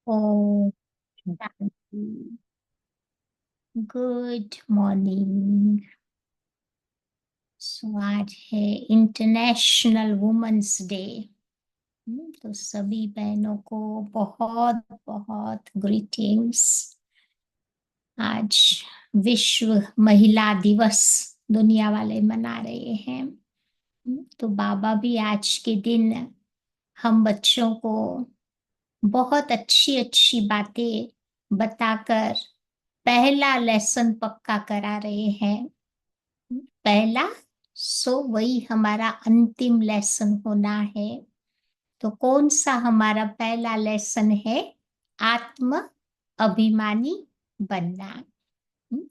ओ शांति। Good morning. सो आज है international women's day. तो सभी बहनों को बहुत बहुत ग्रीटिंग्स। आज विश्व महिला दिवस दुनिया वाले मना रहे हैं। तो बाबा भी आज के दिन हम बच्चों को बहुत अच्छी अच्छी बातें बताकर पहला लेसन पक्का करा रहे हैं। पहला वही हमारा अंतिम लेसन होना है। तो कौन सा हमारा पहला लेसन है? आत्म अभिमानी बनना।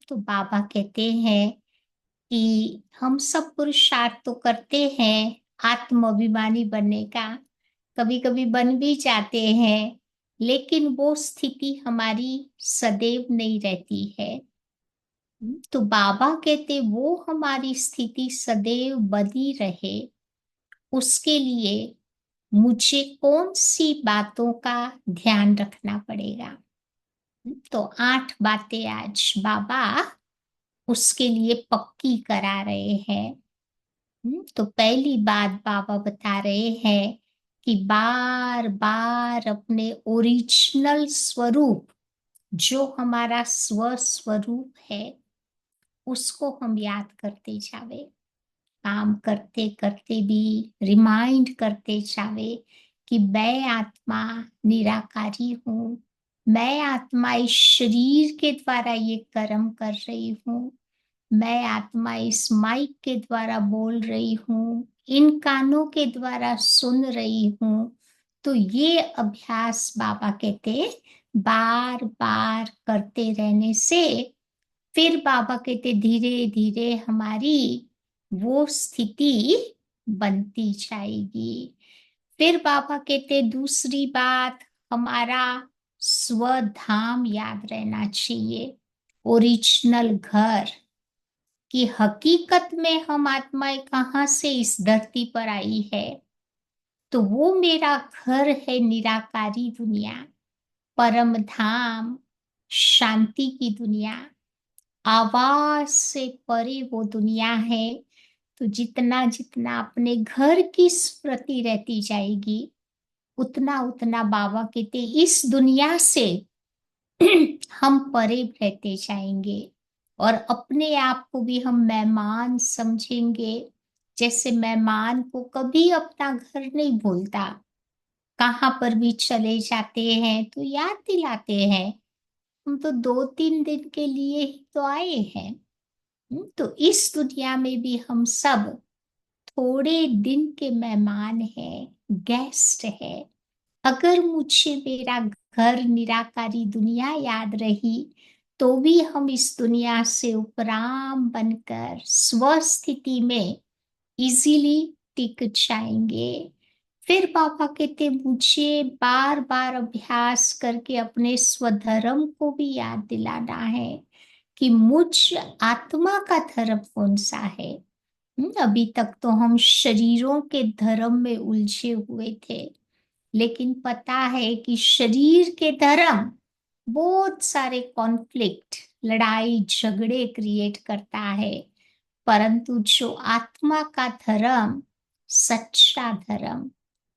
तो बाबा कहते हैं कि हम सब पुरुषार्थ तो करते हैं आत्म अभिमानी बनने का, कभी कभी बन भी जाते हैं, लेकिन वो स्थिति हमारी सदैव नहीं रहती है। तो बाबा कहते वो हमारी स्थिति सदैव बनी रहे, उसके लिए मुझे कौन सी बातों का ध्यान रखना पड़ेगा। तो 8 बातें आज बाबा उसके लिए पक्की करा रहे हैं। तो पहली बात बाबा बता रहे हैं कि बार बार अपने ओरिजिनल स्वरूप, जो हमारा स्व स्वरूप है, उसको हम याद करते जावे। काम करते करते भी रिमाइंड करते जावे कि मैं आत्मा निराकारी हूँ। मैं आत्मा इस शरीर के द्वारा ये कर्म कर रही हूँ। मैं आत्मा इस माइक के द्वारा बोल रही हूँ, इन कानों के द्वारा सुन रही हूँ। तो ये अभ्यास बाबा कहते बार बार करते रहने से फिर बाबा कहते धीरे धीरे हमारी वो स्थिति बनती जाएगी। फिर बाबा कहते दूसरी बात, हमारा स्वधाम याद रहना चाहिए। ओरिजिनल घर कि हकीकत में हम आत्माएं कहाँ से इस धरती पर आई है। तो वो मेरा घर है निराकारी दुनिया, परम धाम, शांति की दुनिया, आवाज से परे वो दुनिया है। तो जितना जितना अपने घर की स्मृति रहती जाएगी, उतना उतना बाबा कहते इस दुनिया से हम परे रहते जाएंगे और अपने आप को भी हम मेहमान समझेंगे। जैसे मेहमान को कभी अपना घर नहीं भूलता, कहाँ पर भी चले जाते हैं तो याद दिलाते हैं हम तो 2-3 दिन के लिए ही तो आए हैं। तो इस दुनिया में भी हम सब थोड़े दिन के मेहमान हैं, गेस्ट है। अगर मुझे मेरा घर निराकारी दुनिया याद रही, तो भी हम इस दुनिया से उपराम बनकर स्वस्थिति में इजीली टिक जाएंगे। फिर पापा कहते मुझे बार बार अभ्यास करके अपने स्वधर्म को भी याद दिलाना है कि मुझ आत्मा का धर्म कौन सा है। अभी तक तो हम शरीरों के धर्म में उलझे हुए थे, लेकिन पता है कि शरीर के धर्म बहुत सारे कॉन्फ्लिक्ट, लड़ाई झगड़े क्रिएट करता है। परंतु जो आत्मा का धर्म सच्चा धर्म,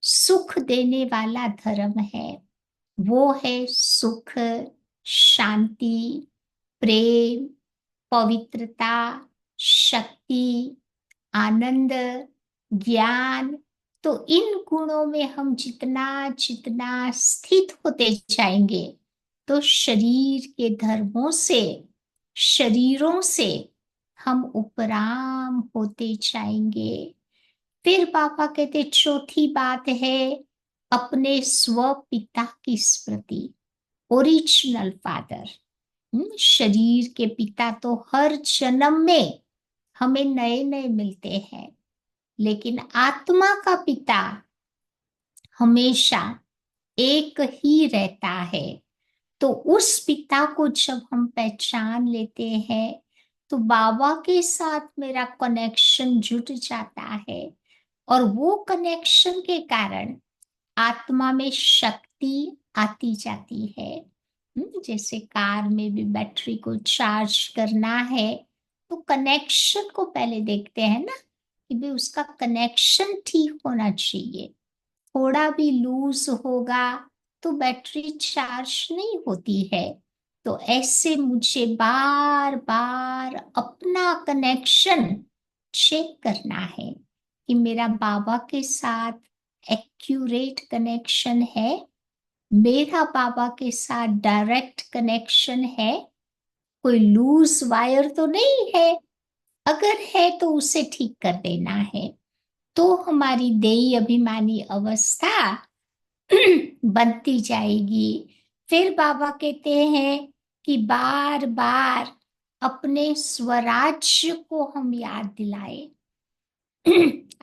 सुख देने वाला धर्म है, वो है सुख, शांति, प्रेम, पवित्रता, शक्ति, आनंद, ज्ञान। तो इन गुणों में हम जितना जितना स्थित होते जाएंगे, तो शरीर के धर्मों से, शरीरों से हम उपराम होते जाएंगे। फिर पापा कहते चौथी बात है अपने स्व पिता की स्मृति, ओरिजिनल फादर। शरीर के पिता तो हर जन्म में हमें नए नए मिलते हैं, लेकिन आत्मा का पिता हमेशा एक ही रहता है। तो उस पिता को जब हम पहचान लेते हैं, तो बाबा के साथ मेरा कनेक्शन जुट जाता है और वो कनेक्शन के कारण आत्मा में शक्ति, आती जाती है। जैसे कार में भी बैटरी को चार्ज करना है तो कनेक्शन को पहले देखते हैं ना, कि भाई उसका कनेक्शन ठीक होना चाहिए। थोड़ा भी लूज होगा तो बैटरी चार्ज नहीं होती है। तो ऐसे मुझे बार बार अपना कनेक्शन चेक करना है कि मेरा बाबा के साथ एक्यूरेट कनेक्शन है, मेरा बाबा के साथ डायरेक्ट कनेक्शन है, कोई लूज वायर तो नहीं है। अगर है तो उसे ठीक कर देना है। तो हमारी देही अभिमानी अवस्था बनती जाएगी। फिर बाबा कहते हैं कि बार बार अपने स्वराज्य को हम याद दिलाए।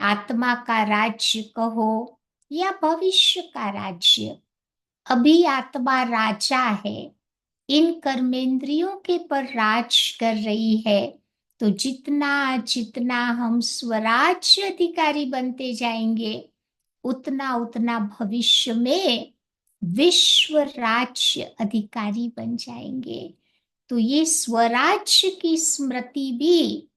आत्मा का राज्य कहो या भविष्य का राज्य। अभी आत्मा राजा है, इन कर्मेंद्रियों के पर राज कर रही है। तो जितना जितना हम स्वराज्य अधिकारी बनते जाएंगे, उतना उतना भविष्य में विश्व राज्य अधिकारी बन जाएंगे। तो ये स्वराज्य की स्मृति भी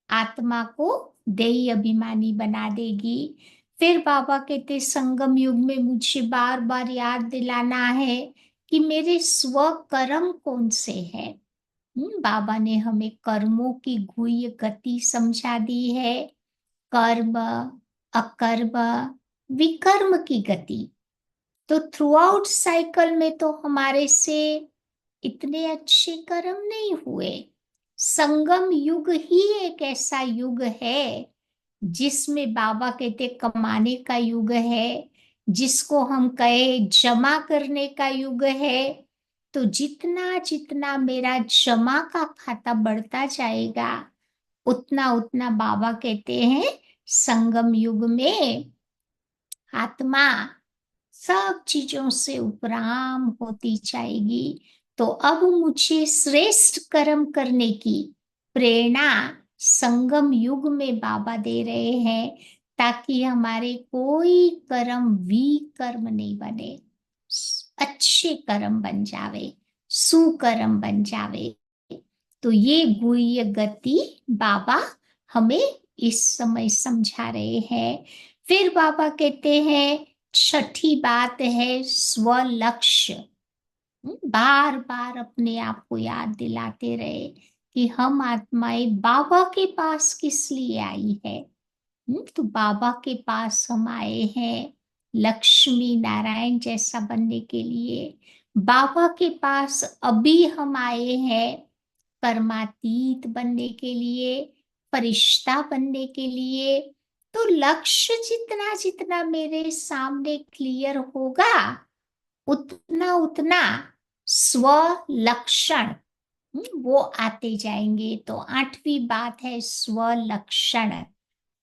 आत्मा को देही अभिमानी बना देगी। फिर बाबा कहते संगम युग में मुझे बार बार याद दिलाना है कि मेरे स्व कर्म कौन से है। बाबा ने हमें कर्मों की गुह्य गति समझा दी है। कर्म, अकर्म, विकर्म की गति। तो थ्रू आउट साइकिल में तो हमारे से इतने अच्छे कर्म नहीं हुए। संगम युग ही एक ऐसा युग है जिसमें बाबा कहते कमाने का युग है, जिसको हम कहे जमा करने का युग है। तो जितना जितना मेरा जमा का खाता बढ़ता जाएगा, उतना उतना बाबा कहते हैं संगम युग में आत्मा सब चीजों से उपराम होती जाएगी। तो अब मुझे श्रेष्ठ कर्म करने की प्रेरणा संगम युग में बाबा दे रहे हैं, ताकि हमारे कोई कर्म विकर्म नहीं बने, अच्छे कर्म बन जावे, सुकर्म बन जावे। तो ये गुह्य गति बाबा हमें इस समय समझा रहे हैं। फिर बाबा कहते हैं छठी बात है स्वलक्ष्य। बार बार अपने आप को याद दिलाते रहे कि हम आत्माएं बाबा के पास किस लिए आई है। तो बाबा के पास हम आए हैं लक्ष्मी नारायण जैसा बनने के लिए। बाबा के पास अभी हम आए हैं कर्मातीत बनने के लिए, फरिश्ता बनने के लिए। तो लक्ष्य जितना जितना मेरे सामने क्लियर होगा, उतना उतना स्वलक्षण वो आते जाएंगे। तो आठवीं बात है स्वलक्षण,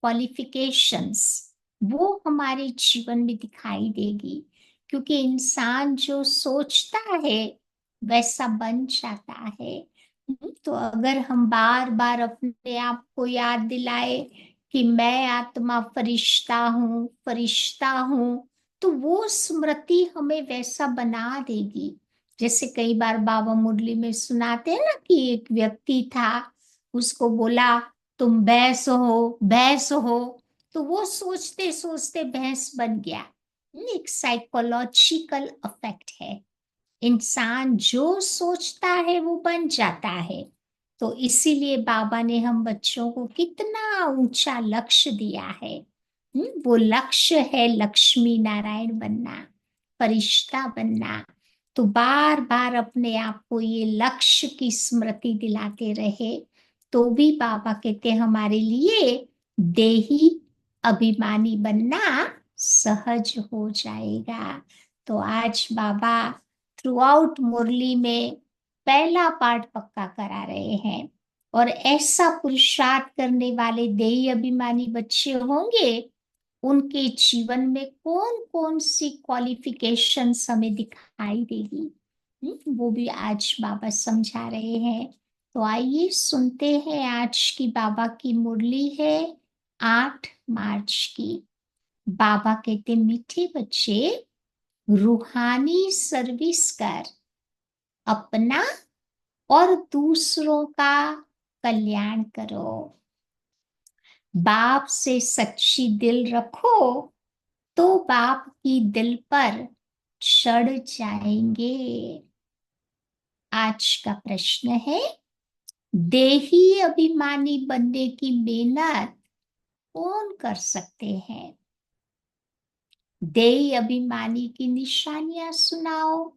क्वालिफिकेशंस, वो हमारे जीवन में दिखाई देगी। क्योंकि इंसान जो सोचता है वैसा बन जाता है। तो अगर हम बार बार अपने आप को याद दिलाए कि मैं आत्मा फरिश्ता हूँ, फरिश्ता हूँ, तो वो स्मृति हमें वैसा बना देगी। जैसे कई बार बाबा मुरली में सुनाते हैं ना कि एक व्यक्ति था, उसको बोला तुम भैंस हो, भैंस हो। तो वो सोचते सोचते भैंस बन गया। एक साइकोलॉजिकल इफेक्ट है। इंसान जो सोचता है वो बन जाता है। तो इसीलिए बाबा ने हम बच्चों को कितना ऊंचा लक्ष्य दिया है। वो लक्ष्य है लक्ष्मी नारायण बनना, फरिश्ता बनना। तो बार बार अपने आप को ये लक्ष्य की स्मृति दिलाते रहे, तो भी बाबा कहते हमारे लिए देही अभिमानी बनना सहज हो जाएगा। तो आज बाबा थ्रू आउट मुरली में पहला पाठ पक्का करा रहे हैं। और ऐसा पुरुषार्थ करने वाले देही अभिमानी बच्चे होंगे, उनके जीवन में कौन कौन सी क्वालिफिकेशंस हमें दिखाई देगी, वो भी आज बाबा समझा रहे हैं। तो आइए सुनते हैं आज की बाबा की मुरली है 8 मार्च की। बाबा कहते मीठे बच्चे, रूहानी सर्विस कर अपना और दूसरों का कल्याण करो। बाप से सच्ची दिल रखो तो बाप की दिल पर चढ़ जाएंगे। आज का प्रश्न है, देही अभिमानी बनने की मेहनत कौन कर सकते हैं? देही अभिमानी की निशानियां सुनाओ।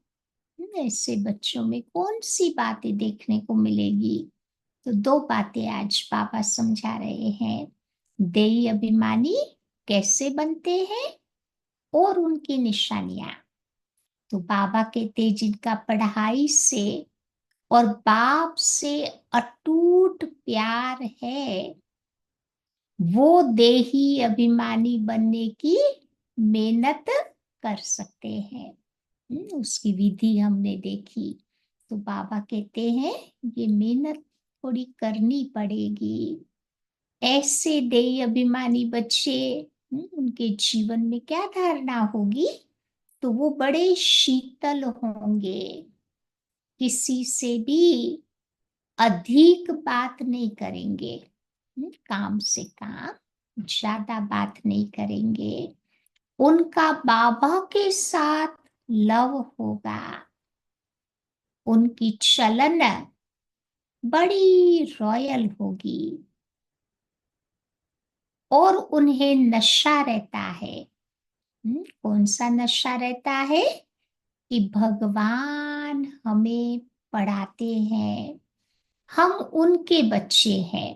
ऐसे बच्चों में कौन सी बातें देखने को मिलेगी? तो दो बातें आज पापा समझा रहे हैं। देही अभिमानी कैसे बनते हैं और उनकी निशानियां। तो बाबा कहते जिनका पढ़ाई से और बाप से अटूट प्यार है, वो देही अभिमानी बनने की मेहनत कर सकते हैं। उसकी विधि हमने देखी। तो बाबा कहते हैं ये मेहनत थोड़ी करनी पड़ेगी। ऐसे देही अभिमानी बच्चे, उनके जीवन में क्या धारणा होगी? तो वो बड़े शीतल होंगे, किसी से भी अधिक बात नहीं करेंगे। काम से काम ज्यादा बात नहीं करेंगे। उनका बाबा के साथ लव होगा। उनकी चलन बड़ी रॉयल होगी और उन्हें नशा रहता है। कौन सा नशा रहता है? कि भगवान हमें पढ़ाते हैं, हम उनके बच्चे हैं।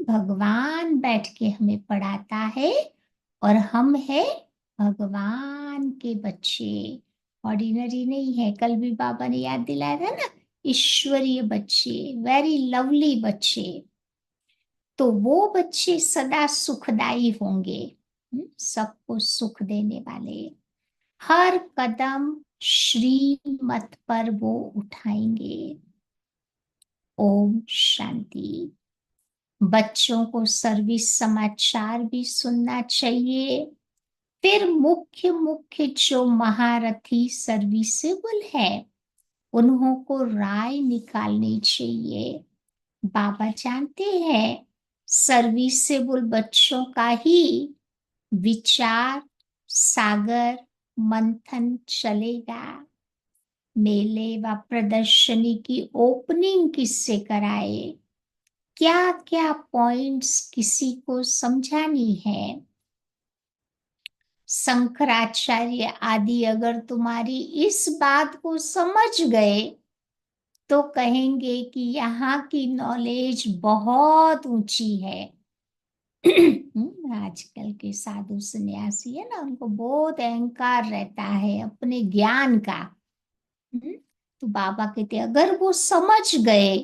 भगवान बैठ के हमें पढ़ाता है और हम है भगवान के बच्चे। ऑर्डिनरी नहीं है। कल भी बाबा ने याद दिलाया था ना, ईश्वरीय बच्चे, वेरी लवली बच्चे। तो वो बच्चे सदा सुखदाई होंगे, सबको सुख देने वाले। हर कदम श्रीमत पर वो उठाएंगे। ओम शांति। बच्चों को सर्विस समाचार भी सुनना चाहिए। फिर मुख्य मुख्य जो महारथी सर्विसेबल है, उन्हों को राय निकालनी चाहिए। बाबा जानते हैं सर्विसेबल बच्चों का ही विचार सागर मंथन चलेगा। मेले व प्रदर्शनी की ओपनिंग किससे कराए? क्या क्या पॉइंट्स किसी को समझानी है? शंकराचार्य आदि अगर तुम्हारी इस बात को समझ गए तो कहेंगे कि यहाँ की नॉलेज बहुत ऊंची है। आजकल के साधु सन्यासी है ना, उनको बहुत अहंकार रहता है अपने ज्ञान का। तो बाबा कहते अगर वो समझ गए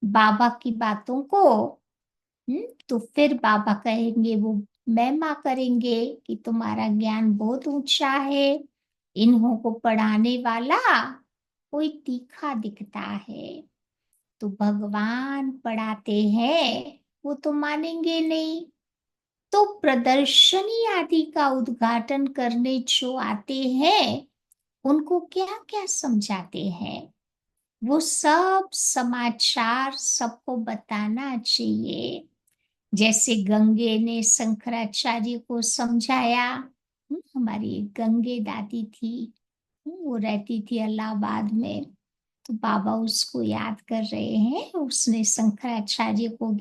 बाबा की बातों को, तो फिर बाबा कहेंगे, वो महिमा करेंगे कि तुम्हारा ज्ञान बहुत ऊंचा है। इन्हों को पढ़ाने वाला कोई तीखा दिखता है। तो भगवान पढ़ाते हैं वो तो मानेंगे नहीं। तो प्रदर्शनी आदि का उद्घाटन करने जो आते हैं, उनको क्या क्या समझाते हैं? वो सब समाचार सबको बताना चाहिए। जैसे गंगे ने शंकराचार्य को समझाया। हमारी एक गंगे दादी थी, वो रहती थी इलाहाबाद में। तो बाबा उसको याद कर रहे हैं, उसने शंकराचार्य को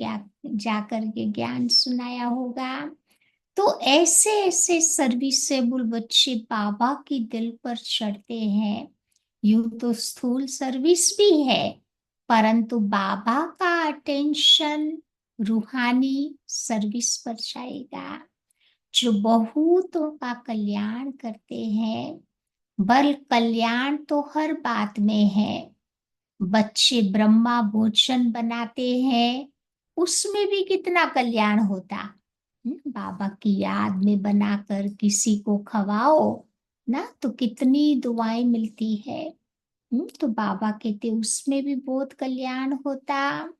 जा करके ज्ञान सुनाया होगा। तो ऐसे ऐसे सर्विसेबल बच्चे बाबा की दिल पर चढ़ते हैं। यूं तो स्थूल सर्विस भी है, परंतु बाबा का अटेंशन रूहानी सर्विस पर जाएगा, जो बहुतों का कल्याण करते हैं। बल कल्याण तो हर बात में है। बच्चे ब्रह्मा भोजन बनाते हैं, उसमें भी कितना कल्याण होता। बाबा की याद में बनाकर किसी को खवाओ ना, तो कितनी दुआएं मिलती है। तो बाबा कहते उसमें भी बहुत कल्याण होता।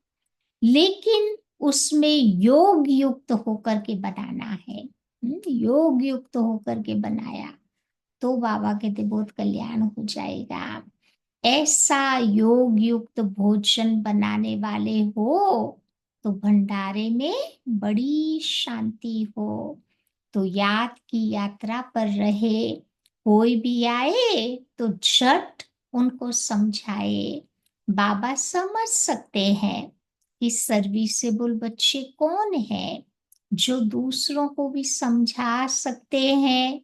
लेकिन उसमें योग युक्त होकर के बनाना है। योग युक्त होकर के बनाया तो बाबा कहते बहुत कल्याण हो जाएगा। ऐसा योग युक्त भोजन बनाने वाले हो तो भंडारे में बड़ी शांति हो। तो याद की यात्रा पर रहे, कोई भी आए तो झट उनको समझाए। बाबा समझ सकते हैं कि सर्विसेबल बच्चे कौन हैं, जो दूसरों को भी समझा सकते हैं।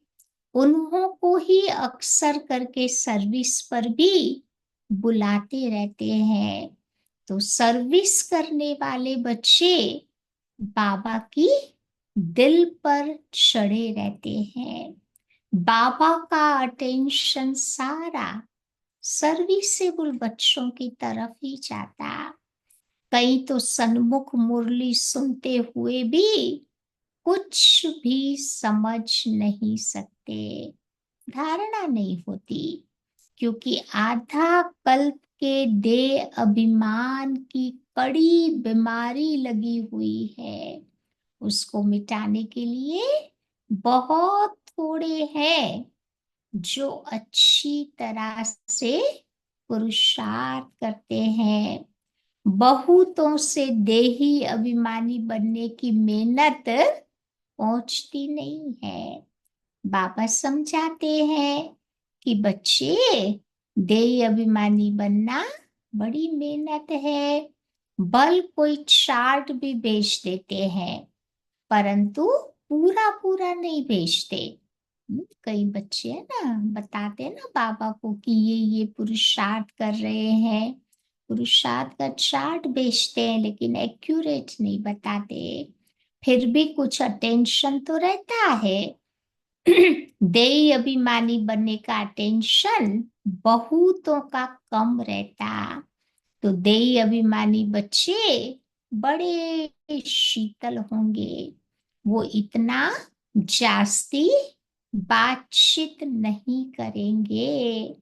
उन्हों को ही अक्सर करके सर्विस पर भी बुलाते रहते हैं। तो सर्विस करने वाले बच्चे बाबा की दिल पर चढ़े रहते हैं। बाबा का अटेंशन सारा सर्विसेबल बच्चों की तरफ ही जाता। कई तो सन्मुख मुरली सुनते हुए भी कुछ भी समझ नहीं सकते, धारणा नहीं होती, क्योंकि आधा कल्प के देह अभिमान की कड़ी बीमारी लगी हुई है। उसको मिटाने के लिए बहुत थोड़े हैं जो अच्छी तरह से पुरुषार्थ करते हैं। बहुतों से देही अभिमानी बनने की मेहनत पहुंचती नहीं है। बाबा समझाते हैं कि बच्चे, देही अभिमानी बनना बड़ी मेहनत है। बल कोई चार्ट भी बेच देते हैं, परंतु पूरा पूरा नहीं बेचते। कई बच्चे है ना, बताते हैं ना बाबा को कि ये पुरुषार्थ कर रहे हैं, पुरुषार्थ का चार्ट बेचते हैं, लेकिन एक्यूरेट नहीं बताते। फिर भी कुछ अटेंशन तो रहता है। देही अभिमानी बनने का टेंशन बहुतों का कम रहता। तो देही अभिमानी बच्चे बड़े शीतल होंगे। वो इतना जास्ती बातचीत नहीं करेंगे।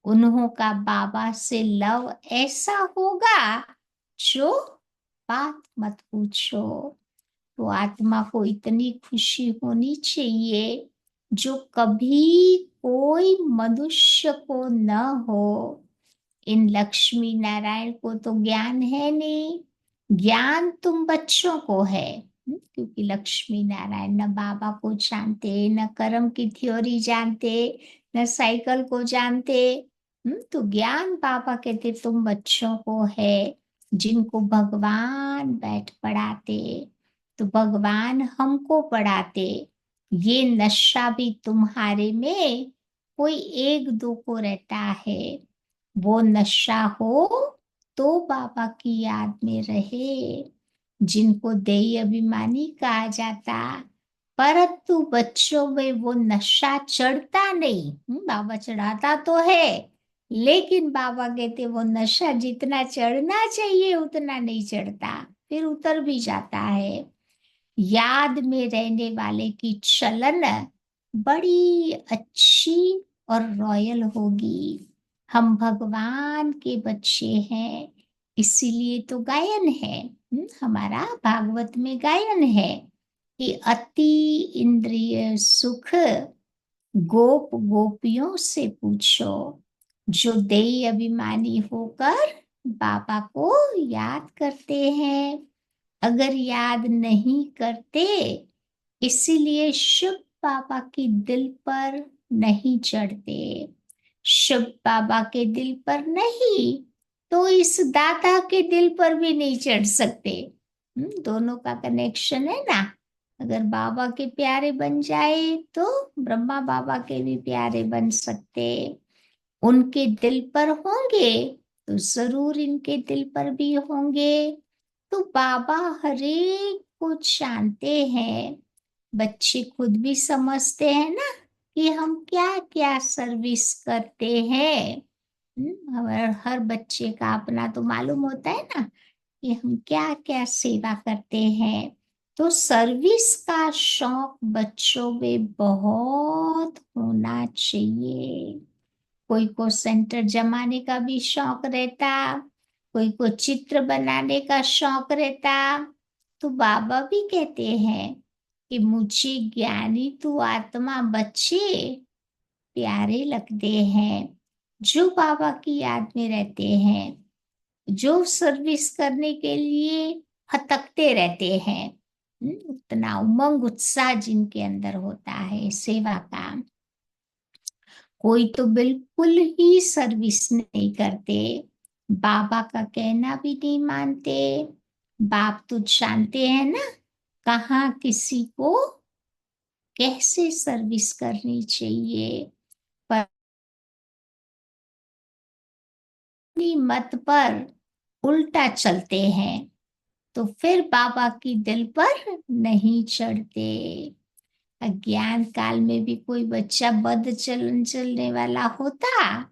उन्हों का बाबा से लव ऐसा होगा जो बात मत पूछो। तो आत्मा को इतनी खुशी होनी चाहिए जो कभी कोई मनुष्य को न हो। इन लक्ष्मी नारायण को तो ज्ञान है नहीं, ज्ञान तुम बच्चों को है। क्योंकि लक्ष्मी नारायण न बाबा को जानते, न कर्म की थ्योरी जानते, न साइकिल को जानते। तो ज्ञान बाबा कहते तुम बच्चों को है, जिनको भगवान बैठ पढ़ाते। तो भगवान हमको पढ़ाते। ये नशा भी तुम्हारे में कोई एक दो को रहता है। वो नशा हो तो बाबा की याद में रहे, जिनको देही अभिमानी कहा जाता। परंतु बच्चों में वो नशा चढ़ता नहीं। बाबा चढ़ाता तो है, लेकिन बाबा कहते वो नशा जितना चढ़ना चाहिए उतना नहीं चढ़ता, फिर उतर भी जाता है। याद में रहने वाले की चलन बड़ी अच्छी और रॉयल होगी। हम भगवान के बच्चे हैं, इसीलिए तो गायन है। हमारा भागवत में गायन है कि अति इंद्रिय सुख गोप गोपियों से पूछो। जो देही अभिमानी होकर बाबा को याद करते हैं। अगर याद नहीं करते, इसीलिए शुभ बाबा के दिल पर नहीं चढ़ते। शुभ बाबा के दिल पर नहीं तो इस दाता के दिल पर भी नहीं चढ़ सकते। दोनों का कनेक्शन है ना। अगर बाबा के प्यारे बन जाए तो ब्रह्मा बाबा के भी प्यारे बन सकते। उनके दिल पर होंगे तो जरूर इनके दिल पर भी होंगे। तो बाबा हरेक को जानते हैं। बच्चे खुद भी समझते हैं ना कि हम क्या क्या सर्विस करते हैं। हमारे हर बच्चे का अपना तो मालूम होता है ना कि हम क्या क्या सेवा करते हैं। तो सर्विस का शौक बच्चों में बहुत होना चाहिए। कोई को सेंटर जमाने का भी शौक रहता, कोई को चित्र बनाने का शौक रहता। तो बाबा भी कहते हैं कि मुझे ज्ञानी तू आत्मा बच्चे प्यारे लगते हैं, जो बाबा की याद में रहते हैं, जो सर्विस करने के लिए हतकते रहते हैं, उतना उमंग उत्साह जिनके अंदर होता है सेवा का। कोई तो बिल्कुल ही सर्विस नहीं करते, बाबा का कहना भी नहीं मानते। बाप तो जानते हैं ना कहाँ किसी को कैसे सर्विस करनी चाहिए, पर अपनी मत पर उल्टा चलते हैं तो फिर बाबा की दिल पर नहीं चढ़ते। अज्ञान काल में भी कोई बच्चा बद चलन चलने वाला होता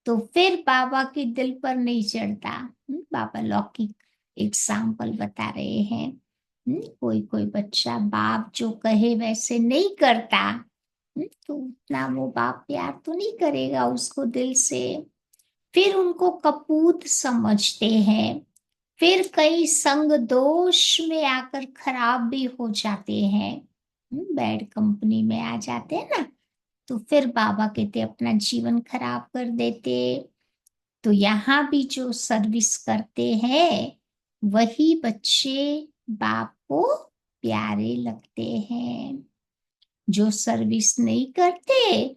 तो फिर बाबा के दिल पर नहीं चढ़ता। बाबा लौकिक एग्जाम्पल बता रहे हैं। कोई कोई बच्चा बाप जो कहे वैसे नहीं करता, तो उतना वो बाप प्यार तो नहीं करेगा उसको दिल से। फिर उनको कपूत समझते हैं, फिर कई संग दोष में आकर खराब भी हो जाते हैं, बैड कंपनी में आ जाते हैं ना, तो फिर बाबा कहते अपना जीवन खराब कर देते। तो यहाँ भी जो सर्विस करते हैं वही बच्चे बाप को प्यारे लगते हैं। जो सर्विस नहीं करते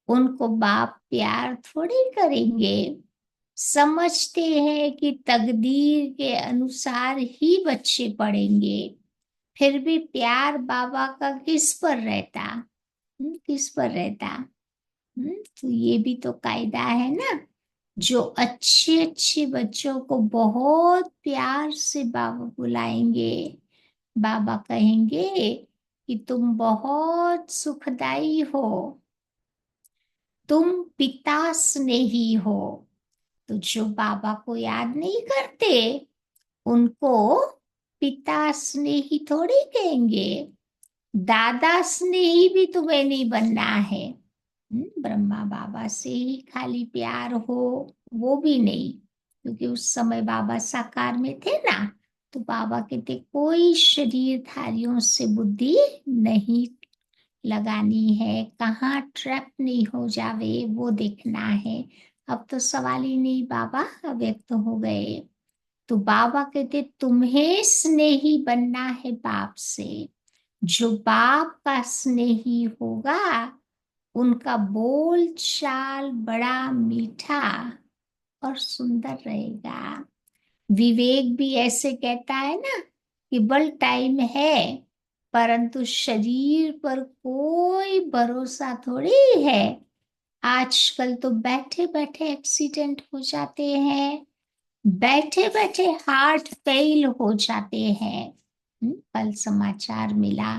उनको बाप प्यार थोड़ी करेंगे। समझते हैं कि तकदीर के अनुसार ही बच्चे पढ़ेंगे, फिर भी प्यार बाबा का किस पर रहता, किस पर रहता। तो ये भी तो कायदा है ना। जो अच्छे अच्छे बच्चों को बहुत प्यार से बाबा बुलाएंगे, बाबा कहेंगे कि तुम बहुत सुखदाई हो, तुम पिता स्नेही हो। तो जो बाबा को याद नहीं करते उनको पिता स्नेही थोड़ी कहेंगे। दादा स्नेही भी तुम्हें नहीं बनना है। ब्रह्मा बाबा से ही खाली प्यार हो वो भी नहीं, क्योंकि उस समय बाबा साकार में थे ना। तो बाबा कहते कोई शरीरधारियों से बुद्धि नहीं लगानी है, कहाँ ट्रैप नहीं हो जावे वो देखना है। अब तो सवाल ही नहीं, बाबा व्यक्त हो गए। तो बाबा कहते तुम्हें स्नेही बनना है बाप से। जो बाप का स्नेही होगा उनका बोल चाल बड़ा मीठा और सुंदर रहेगा। विवेक भी ऐसे कहता है ना कि बल टाइम है, परंतु शरीर पर कोई भरोसा थोड़ी है। आजकल तो बैठे बैठे एक्सीडेंट हो जाते हैं, बैठे बैठे हार्ट फेल हो जाते हैं। कल समाचार मिला,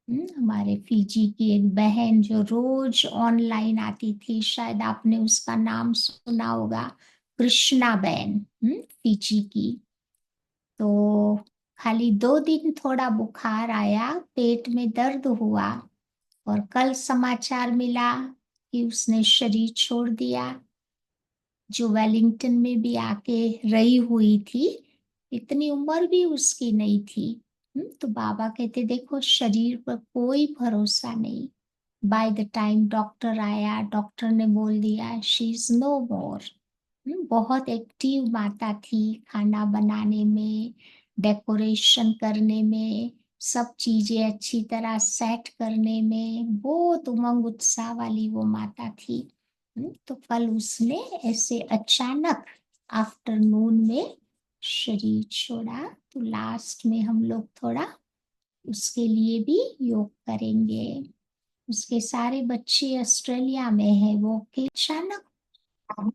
हमारे फीजी की एक बहन जो रोज ऑनलाइन आती थी, शायद आपने उसका नाम सुना होगा, कृष्णा बहन, फीजी की। तो खाली 2 दिन थोड़ा बुखार आया, पेट में दर्द हुआ और कल समाचार मिला कि उसने शरीर छोड़ दिया। जो वेलिंगटन में भी आके रही हुई थी, इतनी उम्र भी उसकी नहीं थी। तो बाबा कहते देखो शरीर पर कोई भरोसा नहीं। बाय द टाइम डॉक्टर आया, डॉक्टर ने बोल दिया शी इज नो मोर। बहुत एक्टिव माता थी, खाना बनाने में, डेकोरेशन करने में, सब चीजें अच्छी तरह सेट करने में बहुत उमंग उत्साह वाली वो माता थी। तो कल उसने ऐसे अचानक आफ्टरनून में शरीर छोड़ा। तो लास्ट में हम लोग थोड़ा उसके लिए भी योग करेंगे। उसके सारे बच्चे ऑस्ट्रेलिया में है, वो के अचानक,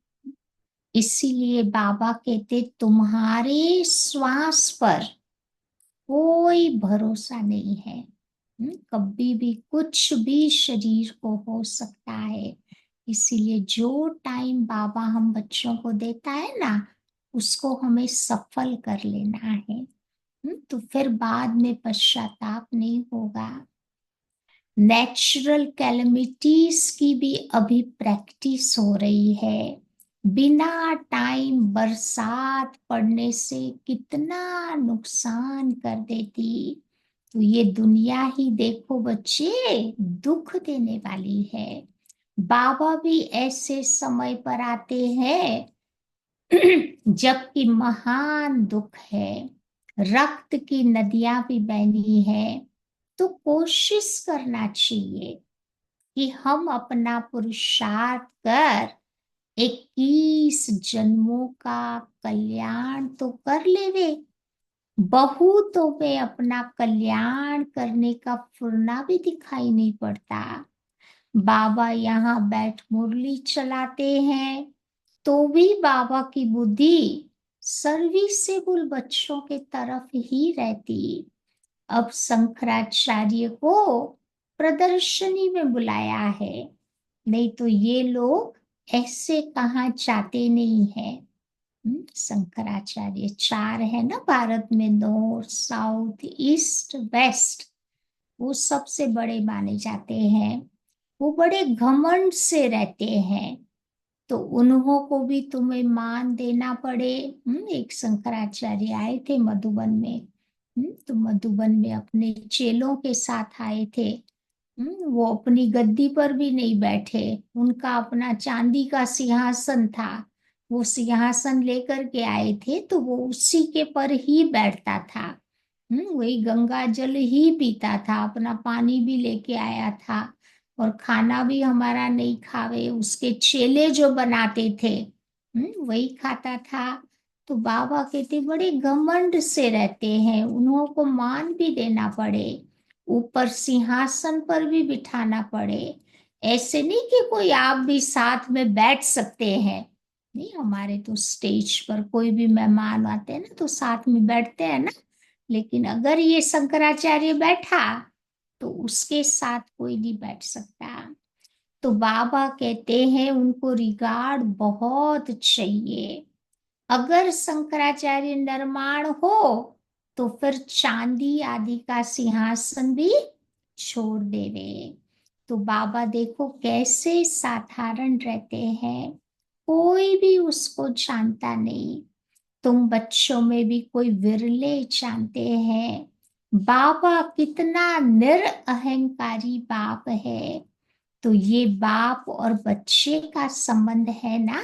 इसीलिए बाबा कहते तुम्हारे श्वास पर कोई भरोसा नहीं है। कभी भी कुछ भी शरीर को हो सकता है। इसीलिए जो टाइम बाबा हम बच्चों को देता है ना, उसको हमें सफल कर लेना है। तो फिर बाद में पश्चाताप नहीं होगा। नेचुरल कैलमिटीज की भी अभी प्रैक्टिस हो रही है। बिना टाइम बरसात पड़ने से कितना नुकसान कर देती। तो ये दुनिया ही देखो बच्चे दुख देने वाली है। बाबा भी ऐसे समय पर आते हैं जबकि महान दुख है, रक्त की नदियां भी बहनी है। तो कोशिश करना चाहिए कि हम अपना पुरुषार्थ कर 21 जन्मों का कल्याण तो कर लेवे। बहुतों में अपना कल्याण करने का फुर्ना भी दिखाई नहीं पड़ता। बाबा यहाँ बैठ मुरली चलाते हैं तो भी बाबा की बुद्धि सर्विसेबल बच्चों के तरफ ही रहती। अब शंकराचार्य को प्रदर्शनी में बुलाया है, नहीं तो ये लोग ऐसे कहाँ जाते नहीं है। शंकराचार्य चार है ना भारत में, नॉर्थ साउथ ईस्ट वेस्ट, वो सबसे बड़े माने जाते हैं। वो बड़े घमंड से रहते हैं, तो उन्हों को भी तुम्हें मान देना पड़े। एक शंकराचार्य आए थे मधुबन में। तो मधुबन में अपने चेलों के साथ आए थे। वो अपनी गद्दी पर भी नहीं बैठे, उनका अपना चांदी का सिंहासन था। वो सिंहासन लेकर के आए थे तो वो उसी के पर ही बैठता था। वही गंगा जल ही पीता था, अपना पानी भी लेके आया था। और खाना भी हमारा नहीं खावे, उसके चेले जो बनाते थे वही खाता था। तो बाबा कहते बड़े घमंड से रहते हैं, उन्हों को मान भी देना पड़े, ऊपर सिंहासन पर भी बिठाना पड़े। ऐसे नहीं कि कोई आप भी साथ में बैठ सकते हैं। नहीं, हमारे तो स्टेज पर कोई भी मेहमान आते हैं ना तो साथ में बैठते हैं ना। लेकिन अगर ये शंकराचार्य बैठा तो उसके साथ कोई नहीं बैठ सकता। तो बाबा कहते हैं उनको रिगार्ड बहुत चाहिए। अगर शंकराचार्य निर्माण हो तो फिर चांदी आदि का सिंहासन भी छोड़ देवे। तो बाबा देखो कैसे साधारण रहते हैं, कोई भी उसको जानता नहीं। तुम बच्चों में भी कोई विरले जानते हैं बाबा कितना निरअहंकारी बाप है। तो ये बाप और बच्चे का संबंध है ना।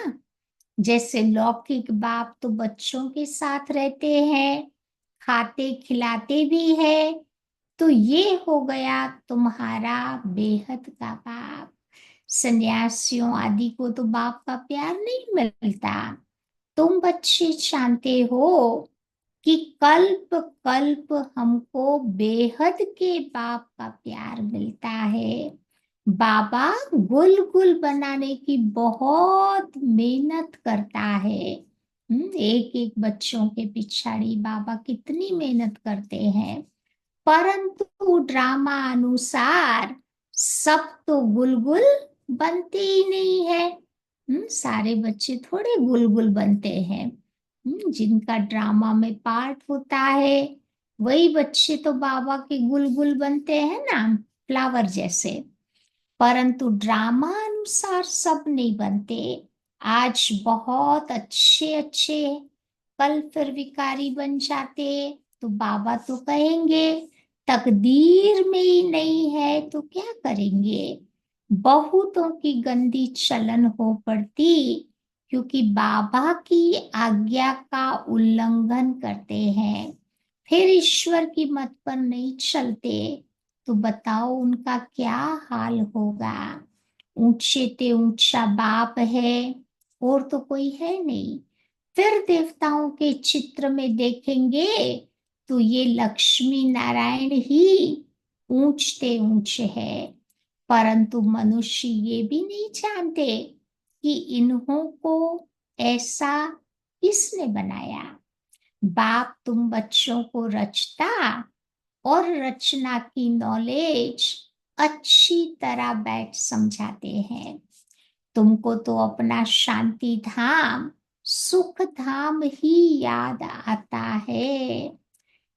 जैसे लौकिक बाप तो बच्चों के साथ रहते हैं, खाते खिलाते भी है। तो ये हो गया तुम्हारा बेहद का बाप। सन्यासियों आदि को तो बाप का प्यार नहीं मिलता। तुम बच्चे जानते हो कि कल्प कल्प हमको बेहद के बाप का प्यार मिलता है। बाबा गुल गुल बनाने की बहुत मेहनत करता है। एक एक बच्चों के पिछाड़ी बाबा कितनी मेहनत करते हैं। परंतु ड्रामा अनुसार सब तो गुलगुल बनते ही नहीं है। सारे बच्चे थोड़े गुलगुल बनते हैं। जिनका ड्रामा में पार्ट होता है वही बच्चे तो बाबा के गुलगुल बनते हैं ना, फ्लावर जैसे। परंतु ड्रामा अनुसार सब नहीं बनते। आज बहुत अच्छे अच्छे, कल फिर विकारी बन जाते। तो बाबा तो कहेंगे तकदीर में ही नहीं है तो क्या करेंगे। बहुतों की गंदी चलन हो पड़ती, क्योंकि बाबा की आज्ञा का उल्लंघन करते हैं, फिर ईश्वर की मत पर नहीं चलते। तो बताओ उनका क्या हाल होगा। ऊंचे ते ऊंचा बाप है और तो कोई है नहीं। फिर देवताओं के चित्र में देखेंगे तो ये लक्ष्मी नारायण ही ऊंचते ऊंचे है। परंतु मनुष्य ये भी नहीं जानते कि इन्हों को ऐसा किसने बनाया। बाप तुम बच्चों को रचता और रचना की नॉलेज अच्छी तरह बैठ समझाते हैं। तुमको तो अपना शांति धाम सुख धाम ही याद आता है।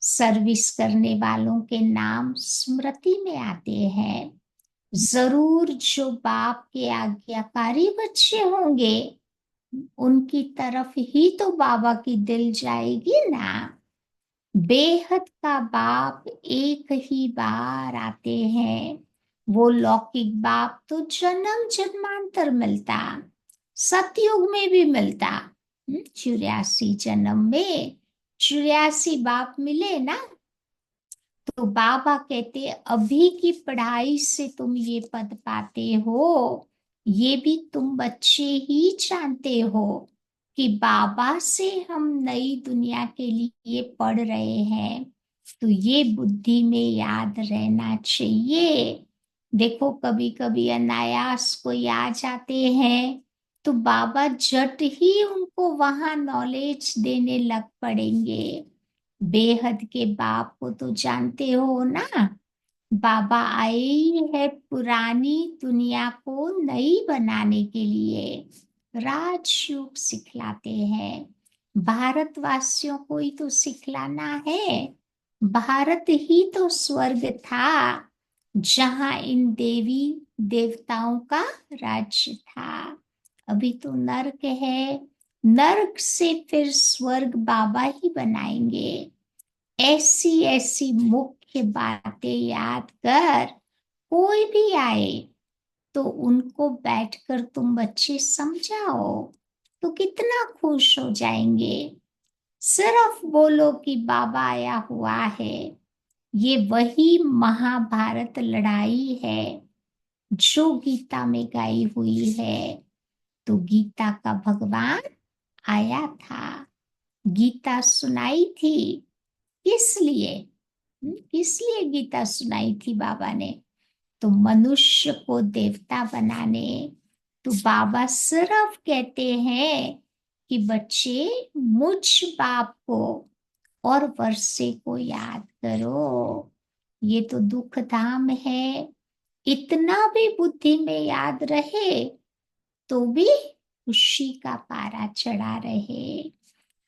सर्विस करने वालों के नाम स्मृति में आते हैं। जरूर जो बाप के आज्ञाकारी बच्चे होंगे उनकी तरफ ही तो बाबा की दिल जाएगी ना। बेहद का बाप एक ही बार आते हैं, वो लौकिक बाप तो जन्म जन्मांतर मिलता, सतयुग में भी मिलता। 84 जन्म में 84 बाप मिले ना। तो बाबा कहते अभी की पढ़ाई से तुम ये पद पाते हो, ये भी तुम बच्चे ही जानते हो कि बाबा से हम नई दुनिया के लिए पढ़ रहे हैं। तो ये बुद्धि में याद रहना चाहिए। देखो कभी कभी अनायास कोई आ जाते हैं तो बाबा झट ही उनको वहां नॉलेज देने लग पड़ेंगे। बेहद के बाप को तो जानते हो ना। बाबा आए ही है पुरानी दुनिया को नई बनाने के लिए, राजयोग सिखलाते हैं। भारतवासियों को ही तो सिखलाना है। भारत ही तो स्वर्ग था जहां इन देवी देवताओं का राज्य था। अभी तो नर्क है, नर्क से फिर स्वर्ग बाबा ही बनाएंगे। ऐसी ऐसी मुख्य बातें याद कर, कोई भी आए तो उनको बैठकर तुम बच्चे समझाओ तो कितना खुश हो जाएंगे। सिर्फ बोलो कि बाबा आया हुआ है। ये वही महाभारत लड़ाई है जो गीता में गाई हुई है। तो गीता का भगवान आया था, गीता सुनाई थी। किस लिए? किस लिए गीता सुनाई थी बाबा ने? तो मनुष्य को देवता बनाने। तो बाबा सिर्फ कहते हैं कि बच्चे मुझ बाप को और वर्षे को याद करो। ये तो दुख धाम है। इतना भी बुद्धि में याद रहे तो भी खुशी का पारा चढ़ा रहे।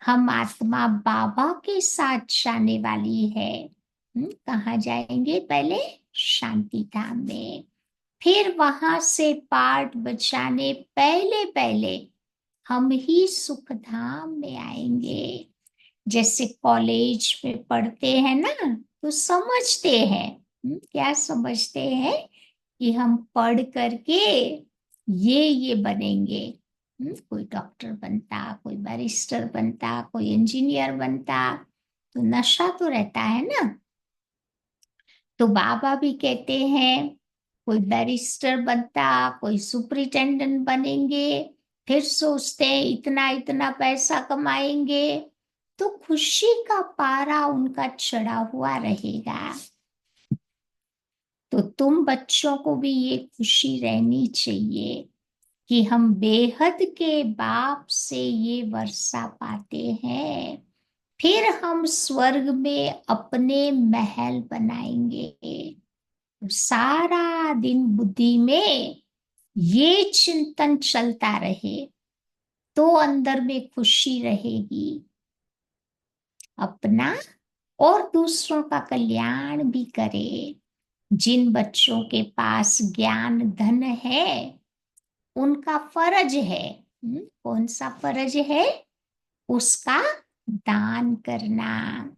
हम आत्मा बाबा के साथ जाने वाली है। कहाँ जाएंगे? पहले शांति धाम में, फिर वहां से पाठ बचाने पहले पहले हम ही सुख धाम में आएंगे। जैसे कॉलेज में पढ़ते हैं ना तो समझते हैं। क्या समझते हैं? कि हम पढ़ करके ये बनेंगे। कोई डॉक्टर बनता, कोई बैरिस्टर बनता, कोई इंजीनियर बनता। तो नशा तो रहता है ना। तो बाबा भी कहते हैं कोई बैरिस्टर बनता, कोई सुपरिटेंडेंट बनेंगे, फिर सोचते हैं इतना इतना पैसा कमाएंगे तो खुशी का पारा उनका चढ़ा हुआ रहेगा। तो तुम बच्चों को भी ये खुशी रहनी चाहिए कि हम बेहद के बाप से ये वर्षा पाते हैं। फिर हम स्वर्ग में अपने महल बनाएंगे। सारा दिन बुद्धि में ये चिंतन चलता रहे तो अंदर में खुशी रहेगी। अपना और दूसरों का कल्याण भी करे। जिन बच्चों के पास ज्ञान धन है उनका फर्ज है। कौन सा फर्ज है? उसका दान करना।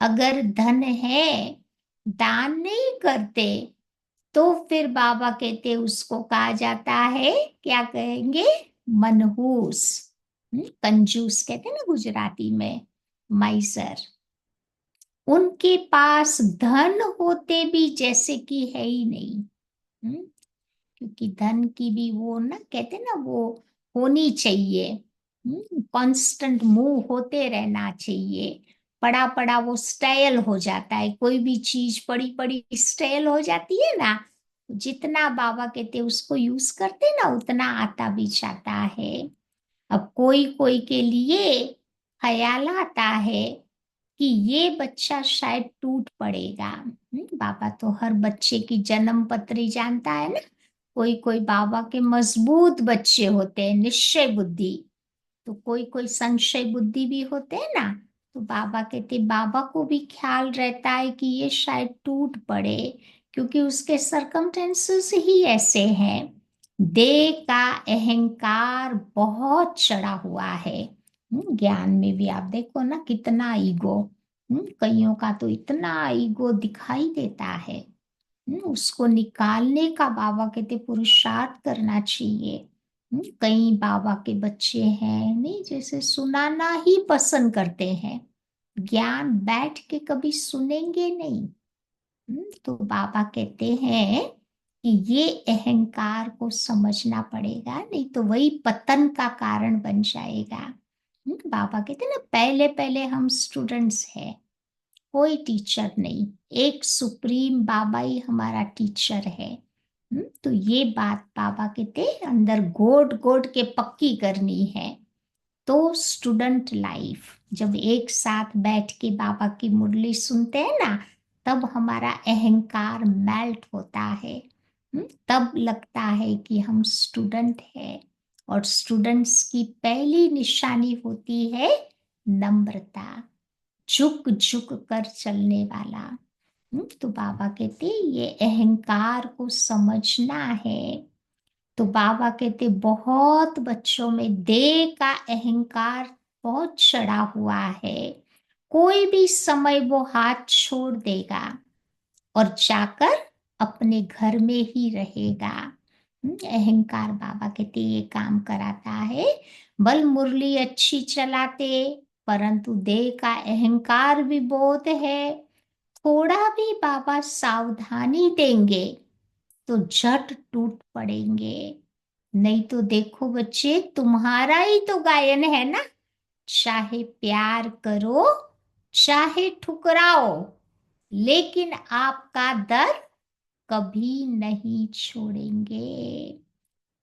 अगर धन है दान नहीं करते तो फिर बाबा कहते उसको कहा जाता है, क्या कहेंगे? मनहूस। कंजूस कहते हैं ना गुजराती में, माइसर। उनके पास धन होते भी जैसे कि है ही नहीं। क्योंकि धन की भी वो ना कहते ना वो होनी चाहिए। कांस्टेंट मूव होते रहना चाहिए। पड़ा पड़ा वो स्टाइल हो जाता है। कोई भी चीज पड़ी पड़ी स्टाइल हो जाती है ना। जितना बाबा कहते उसको यूज करते ना उतना आता भी जाता है। अब कोई कोई के लिए ख्याल आता है कि ये बच्चा शायद टूट पड़ेगा। बाबा तो हर बच्चे की जन्म पत्री जानता है ना। कोई कोई बाबा के मजबूत बच्चे होते हैं, निश्चय बुद्धि। तो कोई कोई संशय बुद्धि भी होते हैं ना। तो बाबा कहते बाबा को भी ख्याल रहता है कि ये शायद टूट पड़े, क्योंकि उसके सरकमटेंसेस ही ऐसे हैं। देह का अहंकार बहुत चढ़ा हुआ है। ज्ञान में भी आप देखो ना कितना ईगो। कईयों का तो इतना ईगो दिखाई देता है। उसको निकालने का बाबा कहते पुरुषार्थ करना चाहिए। कई बाबा के बच्चे हैं नहीं, जैसे सुनाना ही पसंद करते हैं, ज्ञान बैठ के कभी सुनेंगे नहीं। तो बाबा कहते हैं कि ये अहंकार को समझना पड़ेगा, नहीं तो वही पतन का कारण बन जाएगा। बाबा कहते हैं ना, पहले पहले हम स्टूडेंट्स हैं, कोई टीचर नहीं, एक सुप्रीम बाबा ही हमारा टीचर है। तो ये बात बाबा कहते हैं, अंदर गोद गोद के पक्की करनी है। तो स्टूडेंट लाइफ जब एक साथ बैठ के बाबा की मुरली सुनते हैं ना, तब हमारा अहंकार मेल्ट होता है। तब लगता है कि हम स्टूडेंट हैं। और स्टूडेंट्स की पहली निशानी होती है नम्रता, झुक झुक कर चलने वाला। तो बाबा कहते ये अहंकार को समझना है। तो बाबा कहते बहुत बच्चों में देह का अहंकार बहुत चढ़ा हुआ है, कोई भी समय वो हाथ छोड़ देगा और जाकर अपने घर में ही रहेगा। अहंकार बाबा कहते ये काम कराता है। बल मुरली अच्छी चलाते, परंतु देह का अहंकार भी बहुत है। थोड़ा भी बाबा सावधानी देंगे तो झट टूट पड़ेंगे। नहीं तो देखो बच्चे, तुम्हारा ही तो गायन है ना, चाहे प्यार करो चाहे ठुकराओ, लेकिन आपका दर कभी नहीं छोड़ेंगे।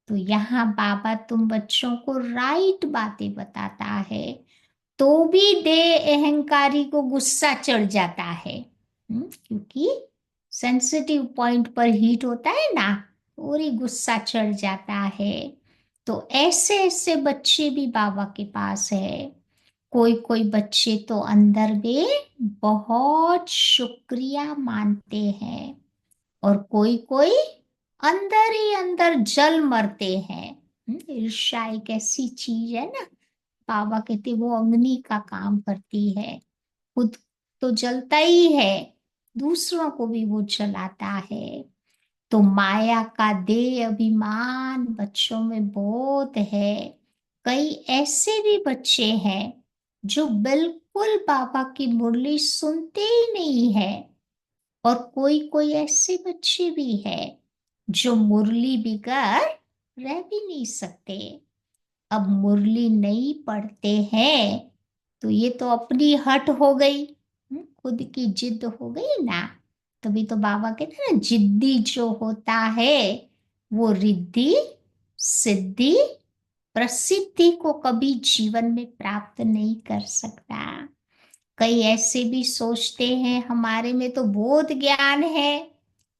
तो यहाँ बाबा तुम बच्चों को राइट बातें बताता है, तो भी दे अहंकारी को गुस्सा चढ़ जाता है। क्योंकि सेंसिटिव पॉइंट पर हीट होता है ना, पूरी गुस्सा चढ़ जाता है। तो ऐसे ऐसे बच्चे भी बाबा के पास है। कोई कोई बच्चे तो अंदर में बहुत शुक्रिया मानते हैं, और कोई कोई अंदर ही अंदर जल मरते हैं। ईर्ष्या एक ऐसी चीज है ना, बाबा कहते वो अग्नि का काम करती है, खुद तो जलता ही है, दूसरों को भी वो जलाता है। तो माया का देह अभिमान बच्चों में बहुत है। कई ऐसे भी बच्चे हैं जो बिल्कुल बाबा की मुरली सुनते ही नहीं है, और कोई कोई ऐसे बच्चे भी हैं जो मुरली बिगर रह भी नहीं सकते। अब मुरली नहीं पढ़ते हैं तो ये तो अपनी हट हो गई, खुद की जिद हो गई ना। तभी तो बाबा कहते हैं ना, जिद्दी जो होता है वो रिद्धि सिद्धि प्रसिद्धि को कभी जीवन में प्राप्त नहीं कर सकता। कई ऐसे भी सोचते हैं हमारे में तो बहुत ज्ञान है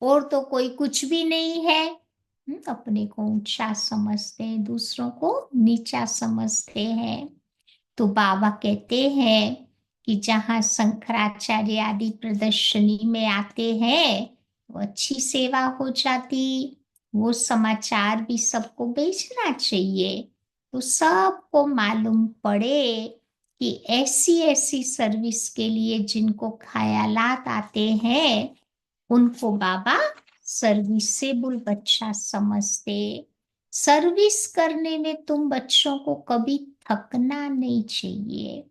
और तो कोई कुछ भी नहीं है। अपने को ऊंचा समझते हैं, दूसरों को नीचा समझते हैं। तो बाबा कहते हैं कि जहाँ शंकराचार्य आदि प्रदर्शनी में आते हैं तो अच्छी सेवा हो जाती, वो समाचार भी सबको भेजना चाहिए, तो सबको मालूम पड़े कि ऐसी ऐसी सर्विस के लिए जिनको ख्यालात आते हैं उनको बाबा सर्विसेबल बच्चा समझते। सर्विस करने में तुम बच्चों को कभी थकना नहीं चाहिए।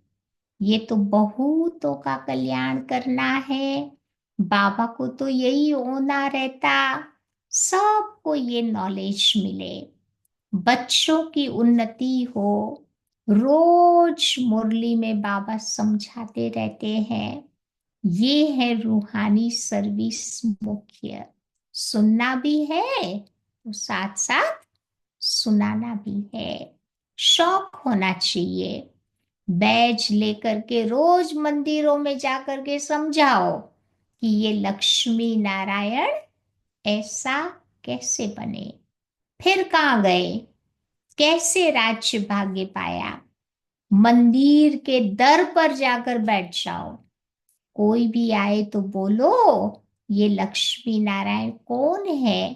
ये तो बहुतों का कल्याण करना है, बाबा को तो यही होना रहता, सबको ये नॉलेज मिले, बच्चों की उन्नति हो। रोज मुरली में बाबा समझाते रहते हैं, ये है रूहानी सर्विस मुख्य। सुनना भी है तो साथ साथ सुनाना भी है। शौक होना चाहिए, बैज लेकर के रोज मंदिरों में जाकर के समझाओ कि ये लक्ष्मी नारायण ऐसा कैसे बने, फिर कहाँ गए, कैसे राज्य भाग्य पाया। मंदिर के दर पर जाकर बैठ जाओ, कोई भी आए तो बोलो ये लक्ष्मी नारायण कौन है,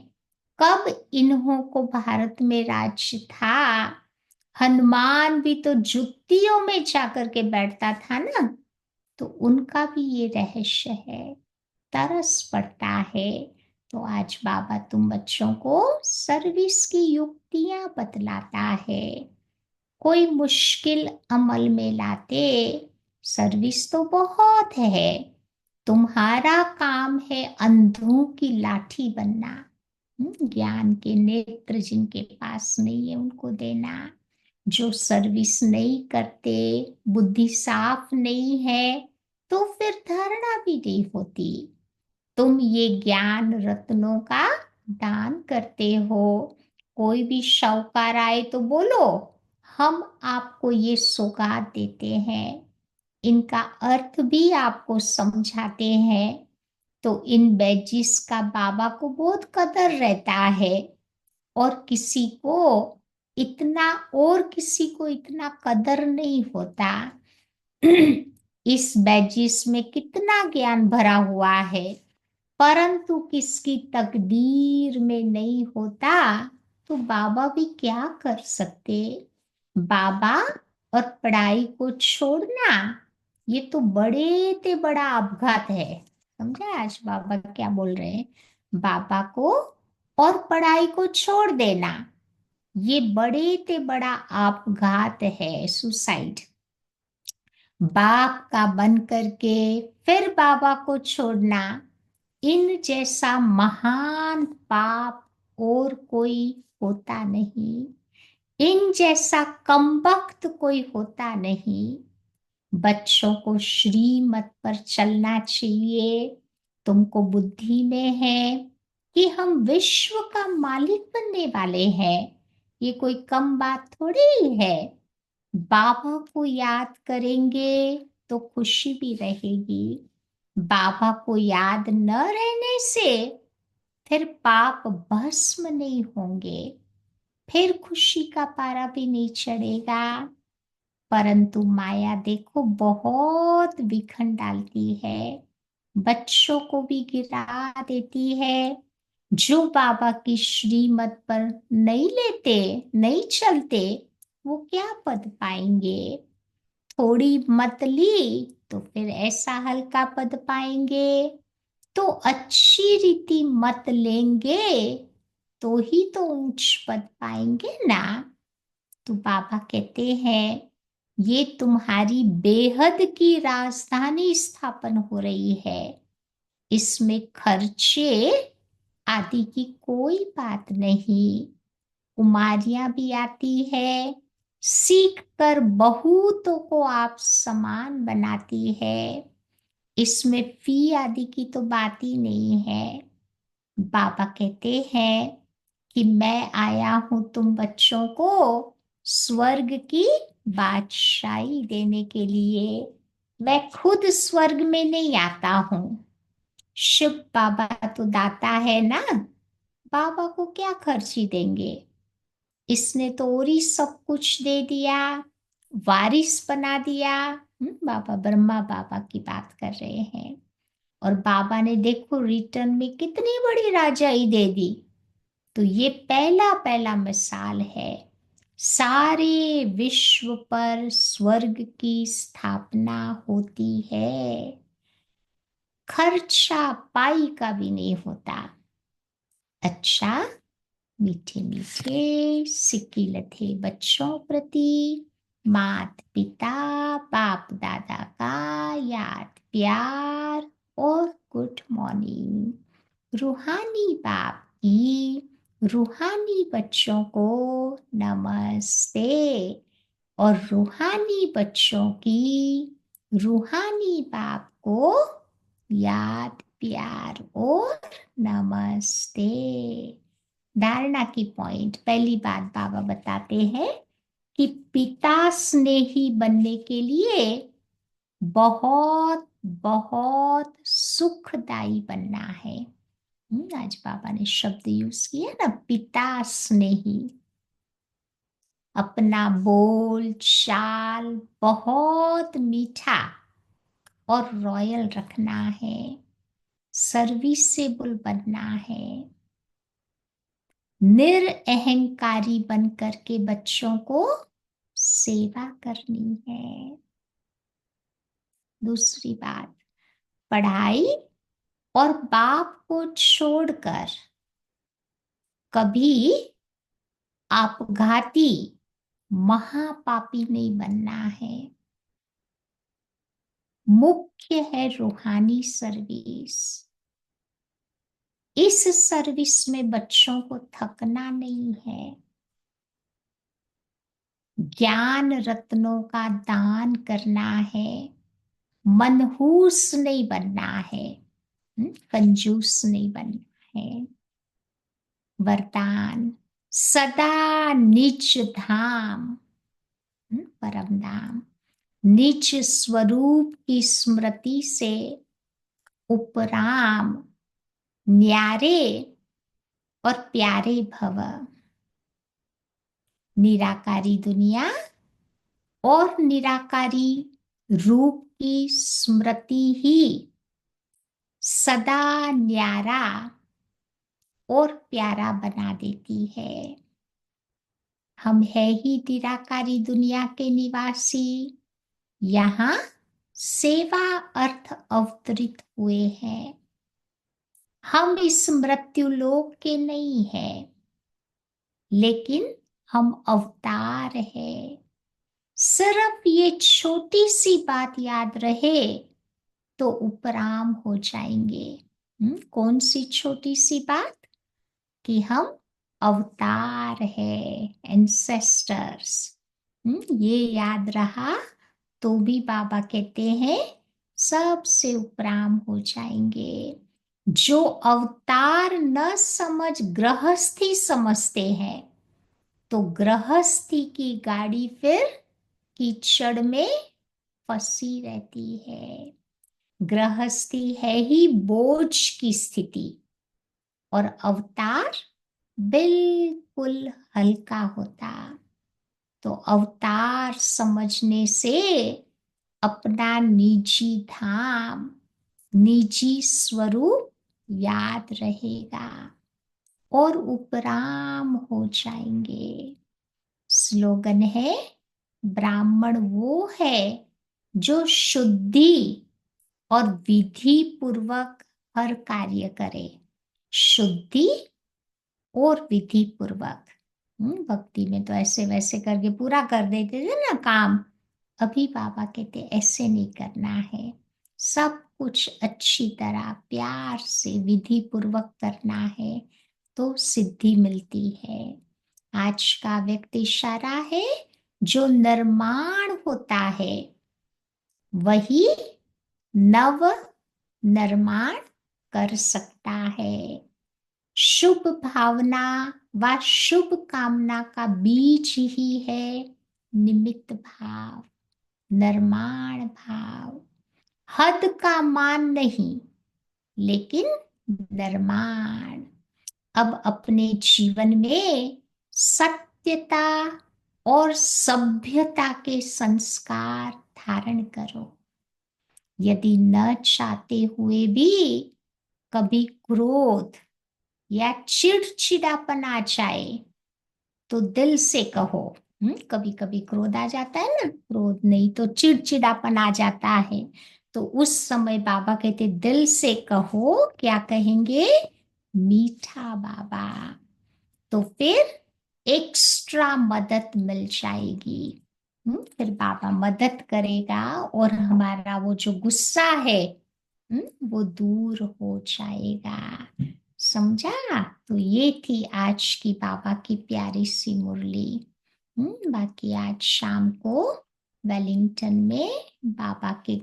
कब इन्हों को भारत में राज्य था। हनुमान भी तो जुत्तियों में जाकर के बैठता था ना, तो उनका भी ये रहस्य है, तरस पड़ता है। तो आज बाबा तुम बच्चों को सर्विस की युक्तियां बतलाता है। कोई मुश्किल अमल में लाते, सर्विस तो बहुत है। तुम्हारा काम है अंधों की लाठी बनना। ज्ञान के नेत्र जिनके पास नहीं है उनको देना। जो सर्विस नहीं करते, बुद्धि साफ नहीं है, तो फिर धारणा भी नहीं होती। तुम ये ज्ञान रत्नों का दान करते हो। कोई भी शाहूकार आए तो बोलो, हम आपको ये सौगात देते हैं। इनका अर्थ भी आपको समझाते हैं। तो इन बैजिस का बाबा को बहुत कदर रहता है। और किसी को किसी को इतना कदर नहीं होता। इस बैजिस में कितना ज्ञान भरा हुआ है, परंतु किसकी तकदीर में नहीं होता, तो बाबा भी क्या कर सकते। बाबा और पढ़ाई को छोड़ना, ये तो बड़े ते बड़ा अपघात है। समझा आज बाबा क्या बोल रहे हैं। बाबा को और पढ़ाई को छोड़ देना, ये बड़े ते बड़ा अपघात है, सुसाइड। बाप का बन करके फिर बाबा को छोड़ना, इन जैसा महान पाप और कोई होता नहीं। इन जैसा कमबख्त कोई होता नहीं। बच्चों को श्रीमत पर चलना चाहिए। तुमको बुद्धि में है कि हम विश्व का मालिक बनने वाले हैं। ये कोई कम बात थोड़ी है। बाबा को याद करेंगे तो खुशी भी रहेगी। बाबा को याद न रहने से फिर पाप भस्म नहीं होंगे, फिर खुशी का पारा भी नहीं चढ़ेगा। परंतु माया देखो बहुत विखंड डालती है, बच्चों को भी गिरा देती है। जो बाबा की श्रीमत पर नहीं लेते, नहीं चलते, वो क्या पद पाएंगे। थोड़ी मत ली तो फिर ऐसा हल्का पद पाएंगे। तो अच्छी रीति मत लेंगे तो ही तो ऊंच पद पाएंगे ना। तो बाबा कहते हैं, ये तुम्हारी बेहद की राजधानी स्थापन हो रही है। इसमें खर्चे आदि की कोई बात नहीं। कुमारियां भी आती है, सीख कर बहुतों को आप समान बनाती है। इसमें फी आदि की तो बात ही नहीं है। बाबा कहते हैं कि मैं आया हूं तुम बच्चों को स्वर्ग की बादशाही देने के लिए। मैं खुद स्वर्ग में नहीं आता हूं। शिव बाबा तो दाता है ना। बाबा को क्या खर्ची देंगे। इसने तो और ही सब कुछ दे दिया, वारिस बना दिया। बाबा ब्रह्मा बाबा की बात कर रहे हैं। और बाबा ने देखो रिटर्न में कितनी बड़ी राजाई दे दी। तो ये पहला पहला मिसाल है। सारे विश्व पर स्वर्ग की स्थापना होती है। खर्चा पाई का भी नहीं होता। अच्छा, मीठे मीठे सिक्किल थे बच्चों प्रति मात पिता बाप दादा का याद प्यार और गुड मॉर्निंग। रूहानी बाप की रूहानी बच्चों को नमस्ते। और रूहानी बच्चों की रूहानी बाप को याद प्यार और नमस्ते। धारणा की पॉइंट, पहली बात बाबा बताते हैं कि पिता स्नेही बनने के लिए बहुत बहुत सुखदाई बनना है। आज बाबा ने शब्द यूज किया ना, पिता स्नेही। अपना बोल चाल बहुत मीठा और रॉयल रखना है। सर्विसेबल बनना है। निरअहंकारी बन करके बच्चों को सेवा करनी है। दूसरी बात, पढ़ाई और बाप को छोड़कर कभी आपघाती महापापी नहीं बनना है। मुख्य है रूहानी सर्विस। इस सर्विस में बच्चों को थकना नहीं है। ज्ञान रत्नों का दान करना है। मनहूस नहीं बनना है। कंजूस नहीं बनना है। वरदान सदा निज धाम, परम धाम, निज स्वरूप की स्मृति से उपराम न्यारे और प्यारे भव। निराकारी दुनिया और निराकारी रूप की स्मृति ही सदा न्यारा और प्यारा बना देती है। हम है ही निराकारी दुनिया के निवासी। यहाँ सेवा अर्थ अवतरित हुए हैं। हम इस मृत्यु लोक के नहीं हैं, लेकिन हम अवतार हैं। सिर्फ ये छोटी सी बात याद रहे तो उपराम हो जाएंगे। कौन सी छोटी सी बात? कि हम अवतार है, एंसेस्टर्स। ये याद रहा तो भी बाबा कहते हैं सबसे उपराम हो जाएंगे। जो अवतार न समझ गृहस्थी समझते हैं, तो गृहस्थी की गाड़ी फिर कीचड़ में फंसी रहती है। गृहस्थी है ही बोझ की स्थिति, और अवतार बिल्कुल हल्का होता। तो अवतार समझने से अपना निजी धाम, निजी स्वरूप याद रहेगा और उपराम हो जाएंगे। स्लोगन है, ब्राह्मण वो है जो शुद्धि और विधि पूर्वक हर कार्य करे। शुद्धि और विधि पूर्वक। भक्ति में तो ऐसे वैसे करके पूरा कर देते थे ना काम। अभी बाबा कहते ऐसे नहीं करना है। सब कुछ अच्छी तरह प्यार से विधि पूर्वक करना है तो सिद्धि मिलती है। आज का व्यक्ति इशारा है, जो निर्माण होता है वही नव निर्माण कर सकता है। शुभ भावना व शुभ कामना का बीज ही है निमित्त भाव, निर्माण भाव। हद का मान नहीं, लेकिन निर्माण। अब अपने जीवन में सत्यता और सभ्यता के संस्कार धारण करो। यदि न चाहते हुए भी कभी क्रोध या चिड़चिड़ापन आ जाए तो दिल से कहो। कभी कभी क्रोध आ जाता है ना, क्रोध नहीं तो चिड़चिड़ापन आ जाता है। तो उस समय बाबा कहते दिल से कहो। क्या कहेंगे? मीठा बाबा। तो फिर एक्स्ट्रा मदद मिल जाएगी। फिर बाबा मदद करेगा और हमारा वो जो गुस्सा है वो दूर हो जाएगा। समझा? तो ये थी आज की बाबा की प्यारी सी मुरली। बाकी आज शाम को वेलिंगटन में बाबा के